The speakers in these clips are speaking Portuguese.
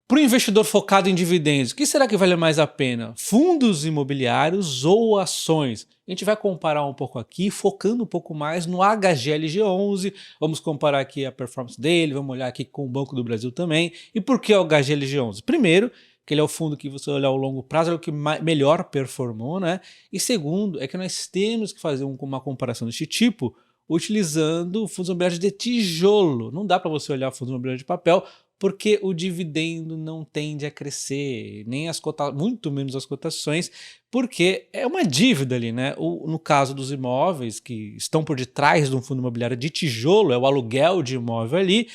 Para o investidor focado em dividendos, o que será que vale mais a pena? Fundos imobiliários ou ações? A gente vai comparar um pouco aqui, focando um pouco mais no HGLG11, vamos comparar aqui a performance dele, vamos olhar aqui com o Banco do Brasil também. E por que o HGLG11? Primeiro, que ele é o fundo que você olhar ao longo prazo, é o que melhor performou, né? E segundo, é que nós temos que fazer uma comparação desse tipo utilizando fundos imobiliários de tijolo. Não dá para você olhar fundos imobiliários de papel, porque o dividendo não tende a crescer, nem as muito menos as cotações, porque é uma dívida ali, né? No caso dos imóveis que estão por detrás de um fundo imobiliário de tijolo, é o aluguel de imóvel ali,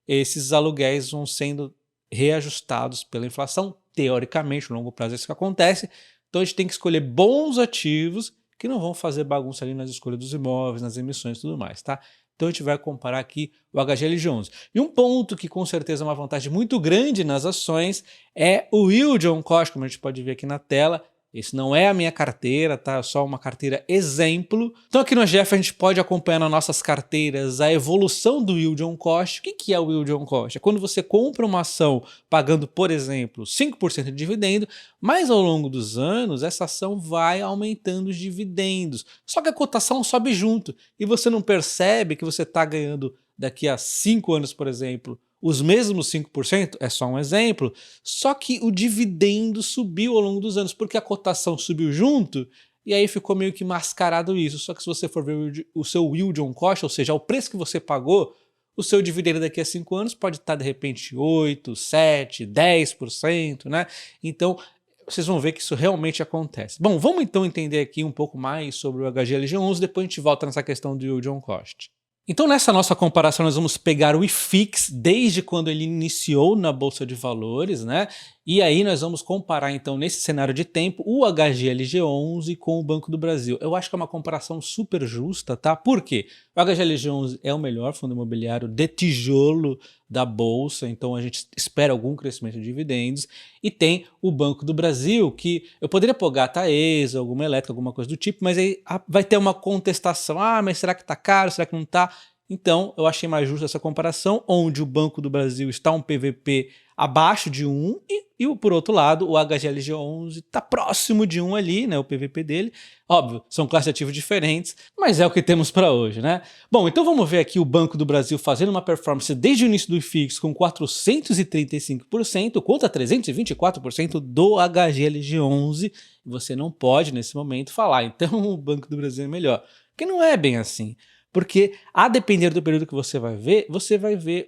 esses aluguéis vão sendo reajustados pela inflação, teoricamente, no longo prazo é isso que acontece, então a gente tem que escolher bons ativos que não vão fazer bagunça ali nas escolhas dos imóveis, nas emissões e tudo mais, tá? Então a gente vai comparar aqui o HGLG11. E um ponto que com certeza é uma vantagem muito grande nas ações é o yield on cost, como a gente pode ver aqui na tela. Esse não é a minha carteira, tá? É só uma carteira exemplo. Então aqui no AGF a gente pode acompanhar nas nossas carteiras a evolução do yield on cost. O que é o yield on cost? É quando você compra uma ação pagando, por exemplo, 5% de dividendo, mas ao longo dos anos essa ação vai aumentando os dividendos. Só que a cotação sobe junto e você não percebe que você está ganhando daqui a 5 anos, por exemplo, os mesmos 5%, é só um exemplo, só que o dividendo subiu ao longo dos anos, porque a cotação subiu junto, e aí ficou meio que mascarado isso. Só que se você for ver o seu yield on cost, ou seja, o preço que você pagou, o seu dividendo daqui a 5 anos pode estar de repente 8, 7, 10%, né? Então, vocês vão ver que isso realmente acontece. Bom, vamos então entender aqui um pouco mais sobre o HGLG11, depois a gente volta nessa questão do yield on cost. Então nessa nossa comparação nós vamos pegar o IFIX desde quando ele iniciou na Bolsa de Valores, né? E aí nós vamos comparar então nesse cenário de tempo o HGLG11 com o Banco do Brasil. Eu acho que é uma comparação super justa, tá? Por quê? O HGLG11 é o melhor fundo imobiliário de tijolo da Bolsa, então a gente espera algum crescimento de dividendos. E tem o Banco do Brasil, que eu poderia pegar a Taesa, alguma elétrica, alguma coisa do tipo, mas aí vai ter uma contestação. Ah, mas será que tá caro? Será que não tá? Então, eu achei mais justa essa comparação, onde o Banco do Brasil está um PVP abaixo de 1 e por outro lado, o HGLG11 está próximo de 1 ali, né, o PVP dele. Óbvio, são classes de ativos diferentes, mas é o que temos para hoje, né? Bom, então vamos ver aqui o Banco do Brasil fazendo uma performance desde o início do IFIX com 435% contra 324% do HGLG11. Você não pode, nesse momento, falar, então o Banco do Brasil é melhor, porque não é bem assim. Porque, a depender do período que você vai ver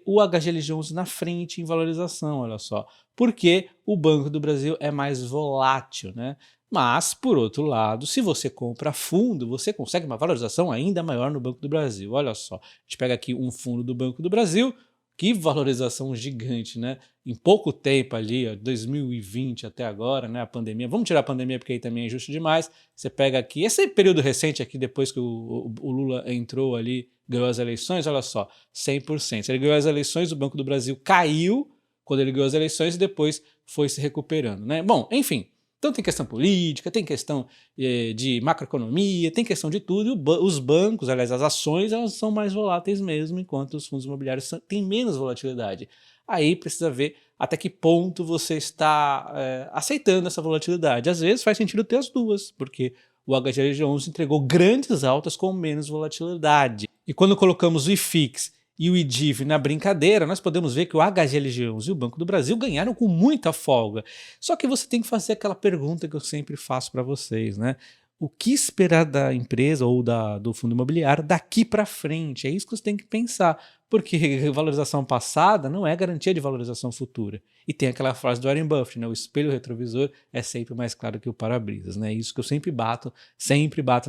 o HGLG11 na frente em valorização, olha só. Porque o Banco do Brasil é mais volátil, né? Mas, por outro lado, se você compra fundo, você consegue uma valorização ainda maior no Banco do Brasil. Olha só, a gente pega aqui um fundo do Banco do Brasil, que valorização gigante, né? Em pouco tempo ali, ó, 2020 até agora, né? A pandemia. Vamos tirar a pandemia porque aí também é injusto demais. Você pega aqui, esse período recente aqui, depois que o Lula entrou ali, ganhou as eleições, olha só, 100%. Ele ganhou as eleições, o Banco do Brasil caiu quando ele ganhou as eleições e depois foi se recuperando, né? Bom, enfim. Então tem questão política, tem questão de macroeconomia, tem questão de tudo. Os bancos, aliás, as ações, elas são mais voláteis mesmo, enquanto os fundos imobiliários têm menos volatilidade. Aí precisa ver até que ponto você está aceitando essa volatilidade. Às vezes faz sentido ter as duas, porque o HGLG11 entregou grandes altas com menos volatilidade. E quando colocamos o IFIX e o IDIV na brincadeira, nós podemos ver que o HGLG11 e o Banco do Brasil ganharam com muita folga. Só que você tem que fazer aquela pergunta que eu sempre faço para vocês, né? O que esperar da empresa ou do fundo imobiliário daqui para frente? É isso que você tem que pensar, porque valorização passada não é garantia de valorização futura. E tem aquela frase do Warren Buffett, né? O espelho retrovisor é sempre mais claro que o para-brisas, né? Isso que eu sempre bato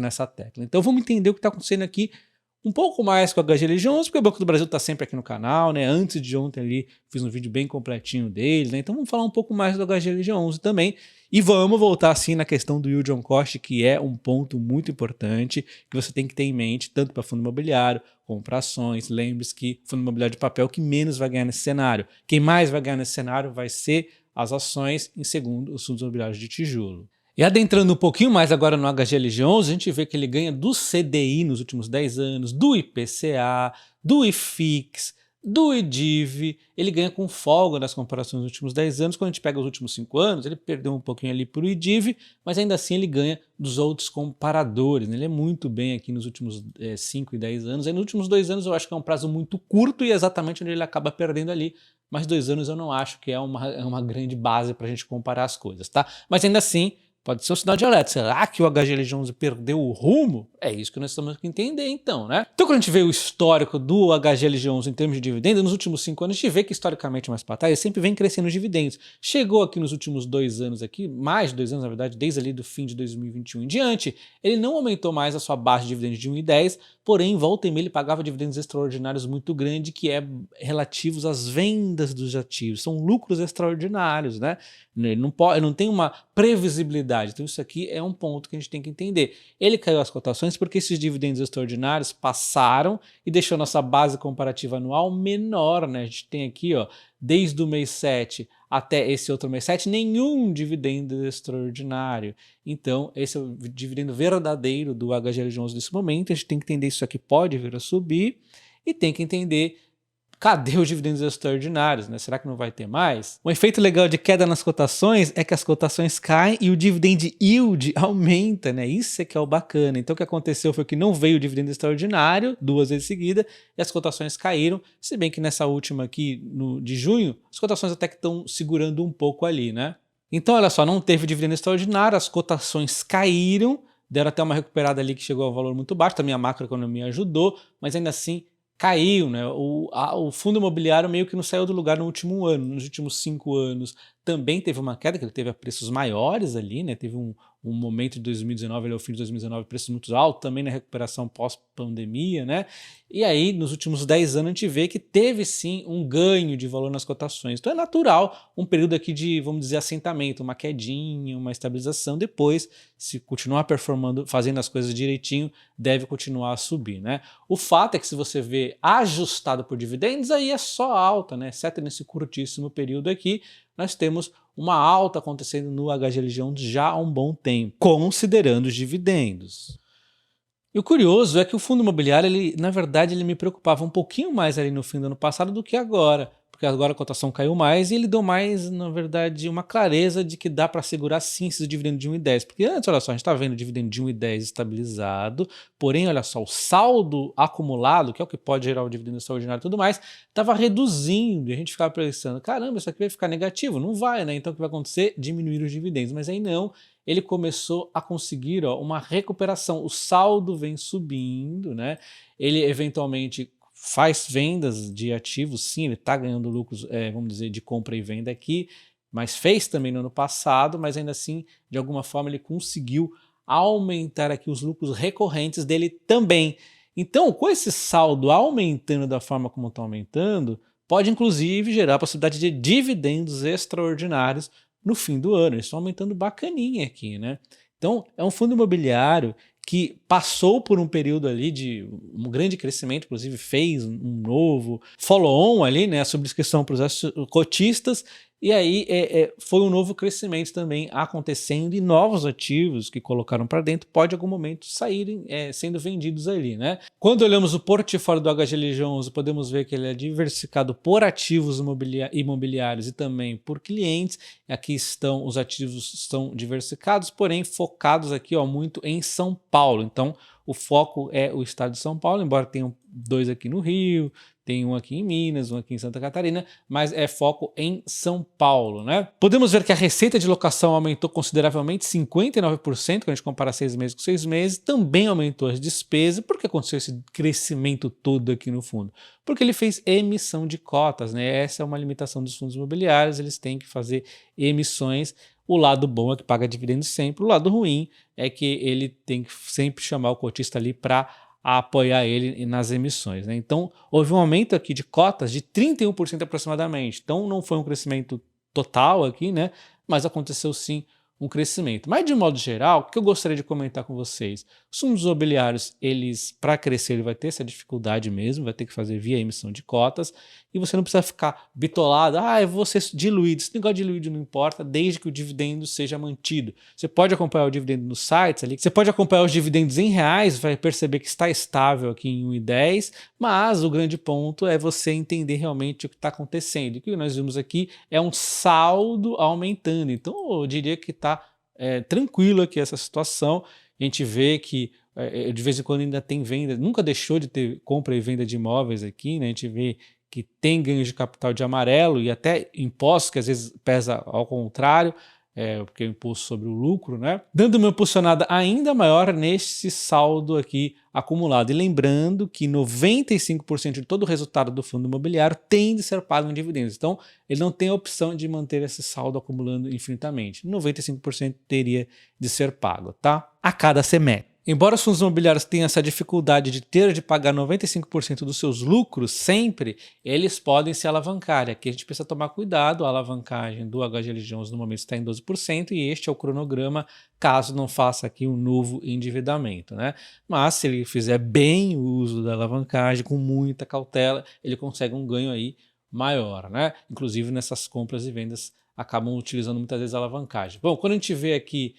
nessa tecla. Então vamos entender o que está acontecendo aqui um pouco mais com a HGLG11, porque o Banco do Brasil está sempre aqui no canal, né? Antes de ontem ali, fiz um vídeo bem completinho dele, né? Então vamos falar um pouco mais do HGLG11 também. E vamos voltar assim na questão do yield on cost, que é um ponto muito importante que você tem que ter em mente, tanto para fundo imobiliário como para ações. Lembre-se que fundo imobiliário de papel é o que menos vai ganhar nesse cenário. Quem mais vai ganhar nesse cenário vai ser as ações, em segundo, os fundos imobiliários de tijolo. E adentrando um pouquinho mais agora no HGLG11, a gente vê que ele ganha do CDI nos últimos 10 anos, do IPCA, do IFIX, Do IDIV, ele ganha com folga nas comparações dos últimos 10 anos. Quando a gente pega os últimos 5 anos, ele perdeu um pouquinho ali para o IDIV, mas ainda assim ele ganha dos outros comparadores, né? Ele é muito bem aqui nos últimos 5 e 10 anos. Aí nos últimos 2 anos eu acho que é um prazo muito curto e é exatamente onde ele acaba perdendo ali. Mas 2 anos eu não acho que é uma grande base para a gente comparar as coisas, tá? Mas ainda assim, pode ser um sinal de alerta. Será que o HGLG11 perdeu o rumo? É isso que nós temos que entender então, né? Então quando a gente vê o histórico do HGLG11 em termos de dividendos, nos últimos 5 anos a gente vê que historicamente mais para trás ele sempre vem crescendo os dividendos. Chegou aqui nos últimos 2 anos aqui, mais de 2 anos na verdade, desde ali do fim de 2021 em diante, ele não aumentou mais a sua base de dividendos de 1,10, porém volta e meia ele pagava dividendos extraordinários muito grandes, que é relativos às vendas dos ativos, são lucros extraordinários, né? Ele não tem uma previsibilidade, então isso aqui é um ponto que a gente tem que entender. Ele caiu as cotações porque esses dividendos extraordinários passaram e deixou nossa base comparativa anual menor, né? A gente tem aqui, ó, desde o mês 7 até esse outro mês 7, nenhum dividendo extraordinário. Então, esse é o dividendo verdadeiro do HGLG11 nesse momento. A gente tem que entender isso aqui pode vir a subir e tem que entender cadê os dividendos extraordinários, né? Será que não vai ter mais? Um efeito legal de queda nas cotações é que as cotações caem e o dividend yield aumenta, né? Isso é que é o bacana. Então o que aconteceu foi que não veio o dividendo extraordinário 2 vezes seguida e as cotações caíram, se bem que nessa última aqui de junho, as cotações até que estão segurando um pouco ali, né? Então olha só, não teve dividendo extraordinário, as cotações caíram, deram até uma recuperada ali que chegou ao valor muito baixo, também a macroeconomia ajudou, mas ainda assim caiu, né? O fundo imobiliário meio que não saiu do lugar no último ano, nos últimos 5 anos também teve uma queda, que ele teve a preços maiores ali, né? Teve um momento de 2019, ali ao fim de 2019, preços muito altos, também na recuperação pós-pandemia, né? E aí, nos últimos 10 anos, a gente vê que teve sim um ganho de valor nas cotações. Então é natural um período aqui de, vamos dizer, assentamento, uma quedinha, uma estabilização. Depois, se continuar performando, fazendo as coisas direitinho, deve continuar a subir, né? O fato é que se você vê ajustado por dividendos, aí é só alta, né? Exceto nesse curtíssimo período aqui, nós temos uma alta acontecendo no HGLG11 já há um bom tempo, considerando os dividendos. E o curioso é que o fundo imobiliário, na verdade, ele me preocupava um pouquinho mais ali no fim do ano passado do que agora, porque agora a cotação caiu mais e ele deu mais, na verdade, uma clareza de que dá para segurar sim esses dividendos de 1,10. Porque antes, olha só, a gente está vendo o dividendo de 1,10 estabilizado, porém, olha só, o saldo acumulado, que é o que pode gerar o dividendo extraordinário e tudo mais, estava reduzindo e a gente ficava pensando, caramba, isso aqui vai ficar negativo. Não vai, né? Então o que vai acontecer? Diminuir os dividendos. Mas aí não, ele começou a conseguir, ó, uma recuperação. O saldo vem subindo, né? Ele eventualmente faz vendas de ativos, sim, ele está ganhando lucros, vamos dizer, de compra e venda aqui, mas fez também no ano passado, mas ainda assim, de alguma forma, ele conseguiu aumentar aqui os lucros recorrentes dele também. Então, com esse saldo aumentando da forma como está aumentando, pode inclusive gerar a possibilidade de dividendos extraordinários no fim do ano. Eles estão aumentando bacaninha aqui, né? Então, é um fundo imobiliário que passou por um período ali de um grande crescimento, inclusive fez um novo follow-on ali, né, a subscrição para os cotistas, e aí foi um novo crescimento também acontecendo e novos ativos que colocaram para dentro pode em algum momento saírem sendo vendidos ali, né? Quando olhamos o portfólio do HGLG11, podemos ver que ele é diversificado por ativos imobiliários e também por clientes. Aqui estão os ativos estão diversificados, porém focados aqui, ó, muito em São Paulo. Então o foco é o estado de São Paulo, embora tenham 2 aqui no Rio, tem um aqui em Minas, um aqui em Santa Catarina, mas é foco em São Paulo, né? Podemos ver que a receita de locação aumentou consideravelmente, 59%, quando a gente compara 6 meses com 6 meses, também aumentou as despesas. Por que aconteceu esse crescimento todo aqui no fundo? Porque ele fez emissão de cotas, né? Essa é uma limitação dos fundos imobiliários, eles têm que fazer emissões. O lado bom é que paga dividendos sempre, o lado ruim é que ele tem que sempre chamar o cotista ali para apoiar ele nas emissões, né? Então, houve um aumento aqui de cotas de 31% aproximadamente. Então, não foi um crescimento total aqui, né? Mas aconteceu sim um crescimento. Mas de modo geral, o que eu gostaria de comentar com vocês? Os fundos imobiliários, eles, para crescer, ele vai ter essa dificuldade mesmo, vai ter que fazer via emissão de cotas, e você não precisa ficar bitolado, eu vou ser diluído. Esse negócio de diluído não importa, desde que o dividendo seja mantido. Você pode acompanhar o dividendo nos sites ali, você pode acompanhar os dividendos em reais, vai perceber que está estável aqui em 1,10, mas o grande ponto é você entender realmente o que está acontecendo. O que nós vimos aqui é um saldo aumentando, então eu diria que está tranquilo aqui essa situação. A gente vê que de vez em quando ainda tem venda, nunca deixou de ter compra e venda de imóveis aqui, né? A gente vê que tem ganhos de capital de amarelo e até impostos que às vezes pesa ao contrário, porque é o imposto sobre o lucro, né? Dando uma impulsionada ainda maior nesse saldo aqui acumulado. E lembrando que 95% de todo o resultado do fundo imobiliário tem de ser pago em dividendos. Então, ele não tem a opção de manter esse saldo acumulando infinitamente. 95% teria de ser pago, tá? A cada semestre. Embora os fundos imobiliários tenham essa dificuldade de ter de pagar 95% dos seus lucros sempre, eles podem se alavancar. Aqui a gente precisa tomar cuidado, a alavancagem do HGLG11 no momento está em 12% e este é o cronograma caso não faça aqui um novo endividamento, né? Mas se ele fizer bem o uso da alavancagem, com muita cautela, ele consegue um ganho aí maior, né? Inclusive nessas compras e vendas acabam utilizando muitas vezes a alavancagem. Bom, quando a gente vê aqui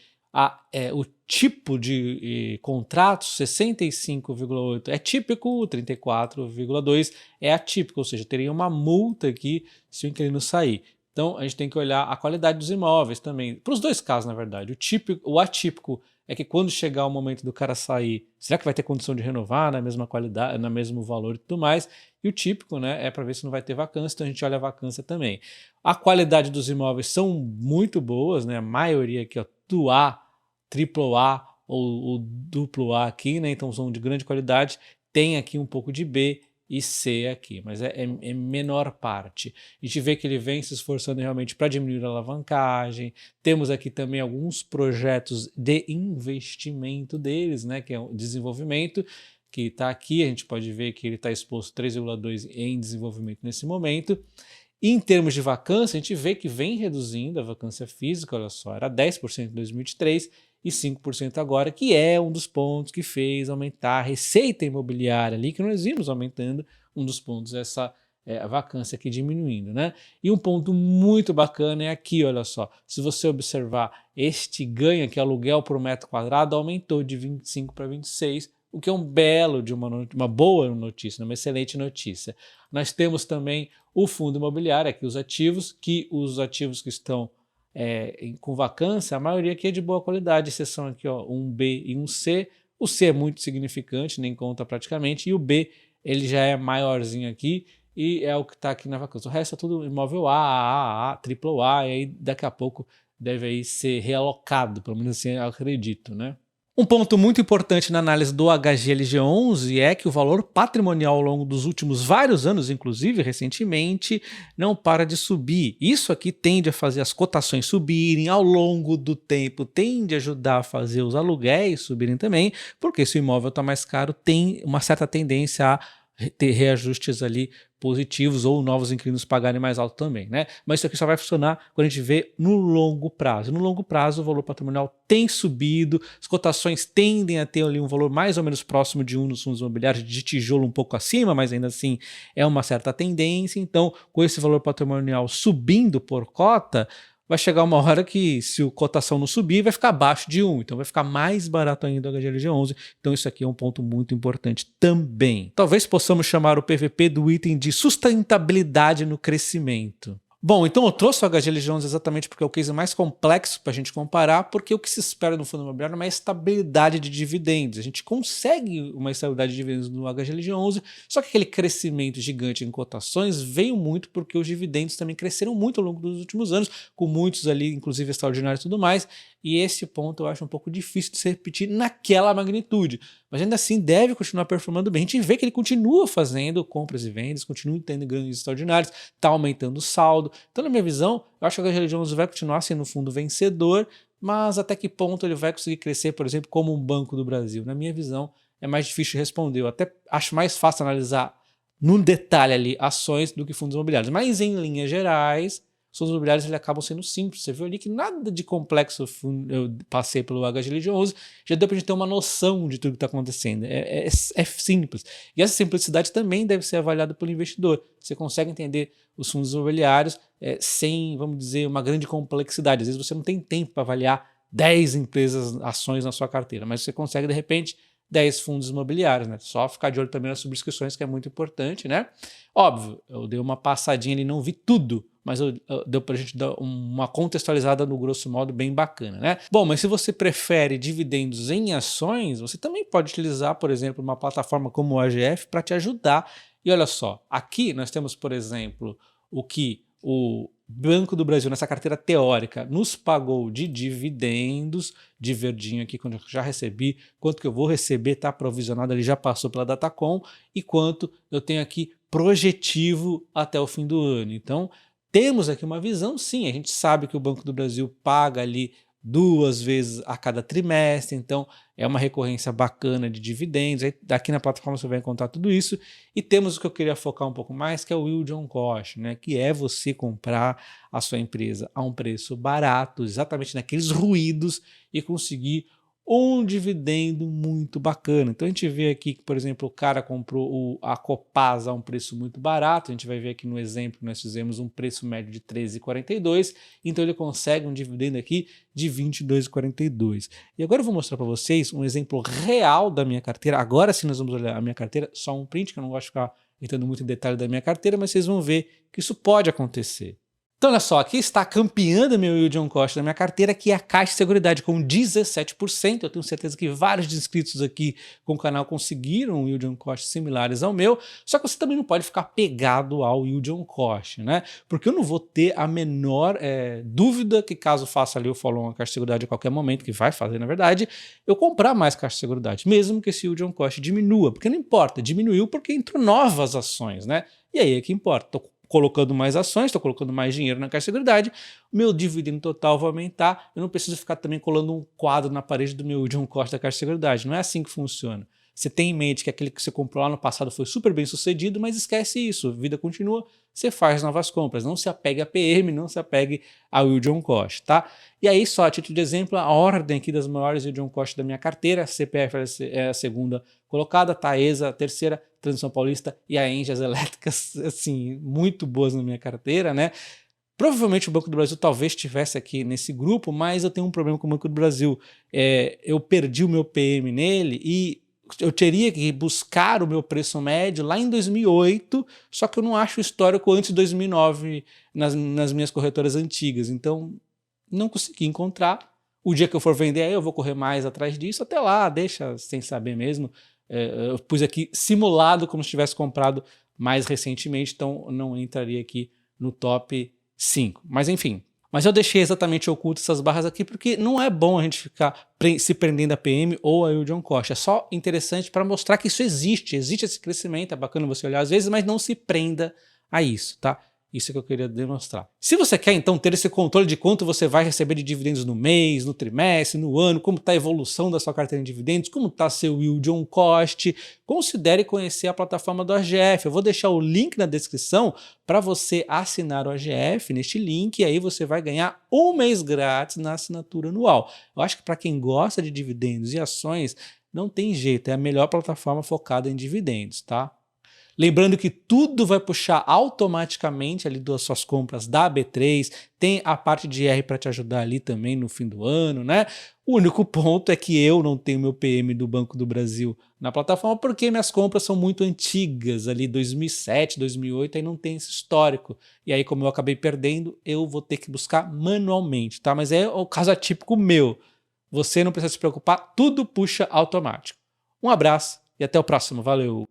o tipo de contratos, 65,8 é típico, 34,2 é atípico, ou seja, teria uma multa aqui se o inquilino sair. Então a gente tem que olhar a qualidade dos imóveis também, para os dois casos na verdade. O atípico é que quando chegar o momento do cara sair, será que vai ter condição de renovar na mesma qualidade, no mesmo valor e tudo mais? E o típico, né, é para ver se não vai ter vacância, então a gente olha a vacância também. A qualidade dos imóveis são muito boas, né, a maioria aqui, ó, do A, AAA ou duplo A aqui, né? Então são de grande qualidade. Tem aqui um pouco de B e C aqui, mas é menor parte. A gente vê que ele vem se esforçando realmente para diminuir a alavancagem. Temos aqui também alguns projetos de investimento deles, né? Que é o desenvolvimento, que está aqui. A gente pode ver que ele está exposto 3,2 em desenvolvimento nesse momento. Em termos de vacância, a gente vê que vem reduzindo a vacância física, olha só, era 10% em 2023 e 5% agora, que é um dos pontos que fez aumentar a receita imobiliária ali, que nós vimos aumentando, um dos pontos essa a vacância aqui diminuindo, né? E um ponto muito bacana é aqui, olha só, se você observar este ganho, que é aluguel por metro quadrado, aumentou de 25 para 26, o que é um belo de uma boa notícia, uma excelente notícia. Nós temos também o fundo imobiliário, aqui os ativos que estão com vacância, a maioria aqui é de boa qualidade, exceção aqui, ó, um B e um C. O C é muito significante, nem conta praticamente, e o B ele já é maiorzinho aqui e é o que está aqui na vacância. O resto é tudo imóvel A, AAA, e aí daqui a pouco deve aí ser realocado, pelo menos assim eu acredito, né? Um ponto muito importante na análise do HGLG11 é que o valor patrimonial ao longo dos últimos vários anos, inclusive recentemente, não para de subir. Isso aqui tende a fazer as cotações subirem ao longo do tempo, tende a ajudar a fazer os aluguéis subirem também, porque se o imóvel está mais caro, tem uma certa tendência a ter reajustes ali positivos ou novos inquilinos pagarem mais alto também, né? Mas isso aqui só vai funcionar quando a gente vê no longo prazo. No longo prazo, o valor patrimonial tem subido, as cotações tendem a ter ali um valor mais ou menos próximo de um nos fundos imobiliários, de tijolo um pouco acima, mas ainda assim é uma certa tendência. Então, com esse valor patrimonial subindo por cota, vai chegar uma hora que, se a cotação não subir, vai ficar abaixo de 1, então vai ficar mais barato ainda o HGLG11, então isso aqui é um ponto muito importante também. Talvez possamos chamar o PVP do item de sustentabilidade no crescimento. Bom, então eu trouxe o HGLG11 exatamente porque é o case mais complexo para a gente comparar, porque o que se espera no fundo imobiliário é uma estabilidade de dividendos. A gente consegue uma estabilidade de dividendos no HGLG11, só que aquele crescimento gigante em cotações veio muito porque os dividendos também cresceram muito ao longo dos últimos anos, com muitos ali, inclusive extraordinários e tudo mais, e esse ponto eu acho um pouco difícil de se repetir naquela magnitude. Mas ainda assim deve continuar performando bem. A gente vê que ele continua fazendo compras e vendas, continua tendo ganhos extraordinários, está aumentando o saldo. Então, na minha visão, eu acho que a HGLG11 vai continuar sendo um fundo vencedor, mas até que ponto ele vai conseguir crescer, por exemplo, como um Banco do Brasil? Na minha visão, é mais difícil de responder. Eu até acho mais fácil analisar no detalhe ali ações do que fundos imobiliários. Mas em linhas gerais, os fundos imobiliários eles acabam sendo simples. Você viu ali que nada de complexo eu passei pelo HGLG11, já deu para a gente ter uma noção de tudo que está acontecendo. É simples. E essa simplicidade também deve ser avaliada pelo investidor. Você consegue entender os fundos imobiliários sem, vamos dizer, uma grande complexidade. Às vezes você não tem tempo para avaliar 10 empresas, ações na sua carteira, mas você consegue, de repente, 10 fundos imobiliários, né? Só ficar de olho também nas subscrições, que é muito importante, né? Óbvio, eu dei uma passadinha ali, não vi tudo, mas deu pra gente dar uma contextualizada no grosso modo bem bacana, né? Bom, mas se você prefere dividendos em ações, você também pode utilizar, por exemplo, uma plataforma como o AGF para te ajudar. E olha só, aqui nós temos, por exemplo, o que o Banco do Brasil, nessa carteira teórica, nos pagou de dividendos, de verdinho aqui, quando eu já recebi, quanto que eu vou receber, está provisionado, ele já passou pela Datacom, e quanto eu tenho aqui projetivo até o fim do ano. Então, temos aqui uma visão, sim, a gente sabe que o Banco do Brasil paga ali 2 vezes a cada trimestre, então é uma recorrência bacana de dividendos. Aí, aqui na plataforma você vai encontrar tudo isso. E temos o que eu queria focar um pouco mais, que é o yield on cost, né? Que é você comprar a sua empresa a um preço barato, exatamente naqueles ruídos, e conseguir um dividendo muito bacana. Então a gente vê aqui que, por exemplo, o cara comprou a Copasa a um preço muito barato. A gente vai ver aqui no exemplo que nós fizemos um preço médio de 13,42, então ele consegue um dividendo aqui de 22,42. E agora eu vou mostrar para vocês um exemplo real da minha carteira. Agora sim nós vamos olhar a minha carteira, só um print, que eu não gosto de ficar entrando muito em detalhe da minha carteira, mas vocês vão ver que isso pode acontecer. Então, olha só, aqui está campeando meu yield on cost da minha carteira, que é a Caixa de Seguridade, com 17%. Eu tenho certeza que vários inscritos aqui com o canal conseguiram um yield on cost similares ao meu, só que você também não pode ficar pegado ao yield on cost, né? Porque eu não vou ter a menor dúvida que, caso faça ali o follow-on Caixa de Seguridade a qualquer momento, que vai fazer na verdade, eu comprar mais Caixa de Seguridade, mesmo que esse yield on cost diminua, porque não importa, diminuiu porque entrou novas ações, né? E aí é que importa. Tô colocando mais ações, estou colocando mais dinheiro na Caixa de Seguridade, o meu dividendo total vai aumentar, eu não preciso ficar também colando um quadro na parede do meu yield on cost da Caixa de Seguridade. Não é assim que funciona. Você tem em mente que aquele que você comprou lá no passado foi super bem sucedido, mas esquece isso, a vida continua, você faz novas compras, não se apegue a PM, não se apegue ao yield on cost, tá? E aí, só a título de exemplo, a ordem aqui das maiores yield on cost da minha carteira, a CPF é a segunda colocada, Taesa a terceira, Transição Paulista e a Engie, as elétricas, assim, muito boas na minha carteira, né? Provavelmente o Banco do Brasil talvez estivesse aqui nesse grupo, mas eu tenho um problema com o Banco do Brasil. Eu perdi o meu PM nele e eu teria que buscar o meu preço médio lá em 2008, só que eu não acho o histórico antes de 2009 nas minhas corretoras antigas, então não consegui encontrar. O dia que eu for vender, aí eu vou correr mais atrás disso, até lá, deixa sem saber mesmo. Eu pus aqui simulado como se tivesse comprado mais recentemente, então não entraria aqui no top 5. Mas enfim, mas eu deixei exatamente oculto essas barras aqui porque não é bom a gente ficar se prendendo a PM ou a yield on cost. É só interessante para mostrar que isso existe esse crescimento, é bacana você olhar às vezes, mas não se prenda a isso, tá? Isso que eu queria demonstrar. Se você quer, então, ter esse controle de quanto você vai receber de dividendos no mês, no trimestre, no ano, como está a evolução da sua carteira de dividendos, como está seu yield on cost, considere conhecer a plataforma do AGF. Eu vou deixar o link na descrição para você assinar o AGF neste link, e aí você vai ganhar um mês grátis na assinatura anual. Eu acho que para quem gosta de dividendos e ações, não tem jeito, é a melhor plataforma focada em dividendos, tá? Lembrando que tudo vai puxar automaticamente ali das suas compras da B3, tem a parte de IR para te ajudar ali também no fim do ano, né? O único ponto é que eu não tenho meu PM do Banco do Brasil na plataforma porque minhas compras são muito antigas, ali 2007, 2008, aí não tem esse histórico. E aí, como eu acabei perdendo, eu vou ter que buscar manualmente, tá? Mas é o caso atípico meu. Você não precisa se preocupar, tudo puxa automático. Um abraço e até o próximo. Valeu!